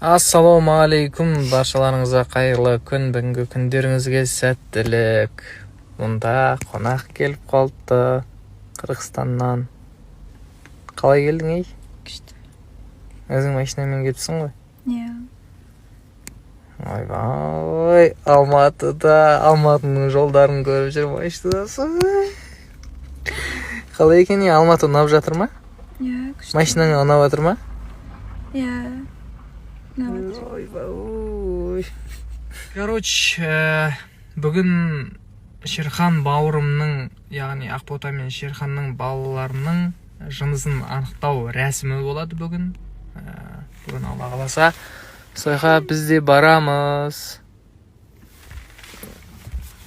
Ассаламу алейкум, баршаларыңызға қайырлы күн, бүгінгі күндеріңізге сәттілік. Мұнда қонақ келіп қалыпты Қырғызстаннан. Қалай келдің, ей? Күшті. Өзің машинамен кетіпсің ғой? Иә. Ойбай, Алматының жолдарын көріп жүр машинасы. Қалай екен, Алматы ұнап жатыр ма? Иә, күшті. Машинаң ұнап жатыр ма? Иә. Ойбай. Короче, бүгін Шерхан бауырымның, яғни Ақбота мен Шерханның балаларының жынысын анықтау рәсімі болады бүгін. Бүгін Алла қаласа сояққа біз де барамыз.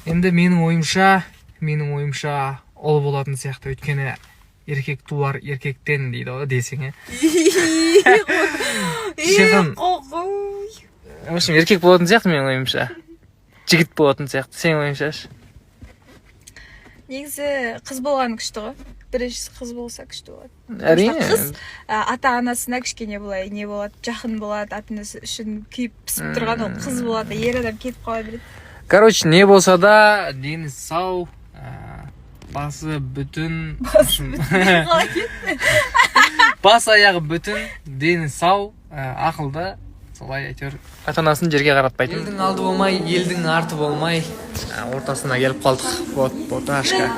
Енді менің ойымша ол болатын сияқты, өйткені еркек туар еркектен дейді ғой десең. Шерхан, в общем, еркек болатын сияқты менің ойымша. Жігіт болатын сияқты, сенің ойыңша? Негізі қыз болған күшті ғой. Біріншісі қыз болса күшті болады. Әрине. Қыз ата-анасына кішкене былай не болады, жақын болады, ата-анасы үшін күйіп пісіп тұрған, ол қыз болады, ер адам кетіп қала береді. Короче, не болса да, дені сау, басы бүтін, бас аяғы бүтін, дені сау, ақылды, солай әйтеуір ата-анасын жерге қаратпайды. Елдің алды болмай, елдің арты болмай, ортасына келіп қалдық. Вот, Боташка.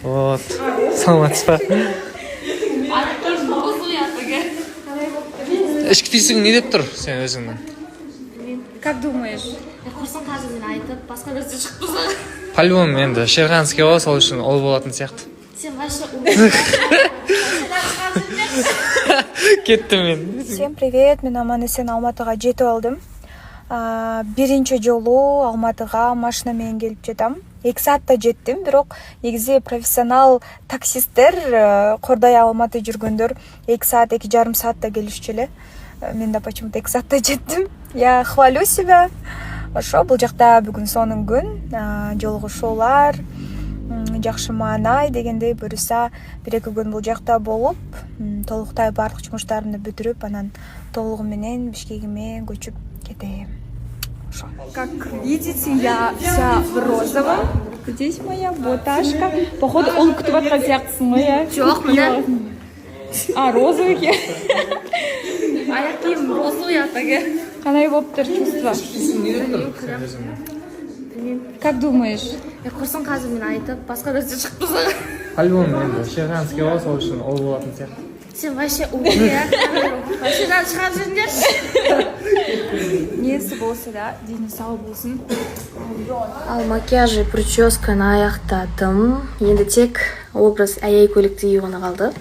Вот, саламатсыз ба? Ішкі түйсігің не деп тұр сен өзіңнің? Как думаешь? Құрсын қазір мен айтып, басқа нәрсе шықпаса. По-любому енді Шерханский ғой, сол үшін ол болатын сияқты. Сен вообще Кеттім мен. Всем привет, мен аман-есен Алматыға жетіп алдым. Бірінші жолу Алматыға машинамен келіп жетам. 2 саатта жеттім, бирок негизи профессионал таксисттер Кордай Алматы жүргөндөр 2 саат, 2,5 саатта келишчү эле. Мен да почему-то 2 саатта жеттим. Я хвалю себя. Ошо, бул жакта бүгүн сонун күн, жолугушуулар, жакшы маанай дегендей буюрса 1-2 күн бул жакта болуп, толуктай баардык жумуштарымды бүтүрүп, анан толугу менен Бишкегиме көчүп кетем. Как видите, я вся в розовом. Здесь моя Боташка. Походу, он күтүп аткан сыяктысың го, я? Жок, мына. Розовый экен. Аяқ киім розовый атаге. Кандай болуптур чувство? Как думаешь? Құрсын қазір мен айтып, басқа нәрсе шықпаса. По-любому енді Шерханский ғой, сол үшін ол болатын сияқты. Сен вообще ұя. Вообще шығарып жүріңдерші. Несі болса да, дені сау болсын. Ал макияж и прическаны аяқтадым. Енді тек образ әйей көйлекті кию ғана қалды.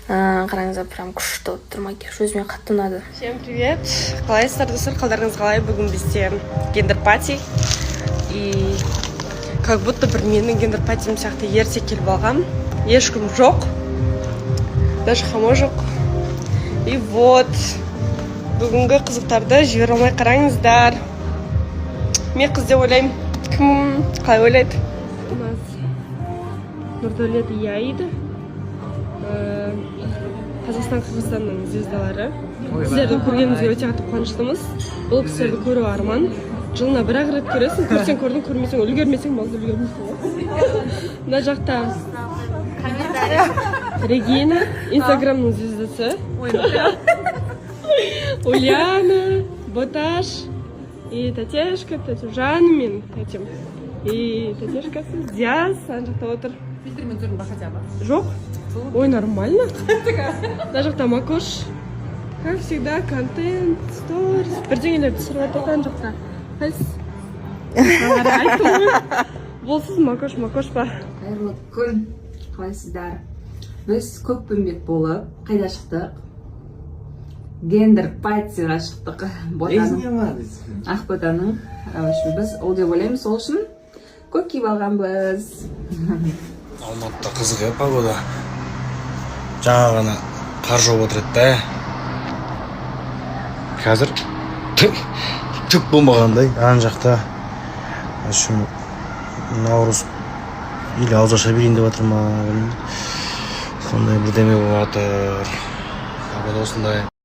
Қараңыздар, прям күшті болып тұр макияж, өзіме қатты ұнады. Всем привет! Қалайсыздар, достар, қалдарыңыз қалай? Бүгін бізде гендер пати. И как будто бір менің гендер патиім сияқты ерте келіп алғам. Ешкім жоқ. Даже хамо жоқ. И вот бүгінгі қызықтарды жібере алмай қараңыздар. Мен қыз деп ойлаймын. Кім қалай ойлайды? У нас Нұрдәулет Яиды. Қазақстан Қырғызстанның звездалары. Сіздерді көргенімізге өте қатты қуаныштымыз. Бұл кісілерді көру арман. Жылына бір-ақ рет көресің, көрсең көрдің, көрмесең үлгермесең, балды үлгермейсің. Мына жақта Регина, Инстаграмның звездасы. Ульяна, Боташ и Татешка, Татюжан мен Татим. И Татешкасы Диас, ана жақта отыр. Фильтрмен жүрдің ба хотя бы? Жоқ? Ой, нормально. Мына жақта Макош. Как всегда, контент, сторис. Бірдеңелерді түсіріп жатқан жақта. Айттым ғой. Болсыз Макош ба? Қайырлы күн, қалайсыздар? Біз көппенбет болып, қайда шықтық? Гендер патиға шықтық. Ақботаның. Біз ол деп ойлаймыз, сол үшін көк киіп алғанбыз. Алматыда қызық погода. Жаңа ғана қар жауып отыр еді. Қазір түк болмағандай ан жақта наурыз или ауызаша берейин деп жатыр ма, білмеймін. Сондай бірдеме болып жатыр. Погода осындай.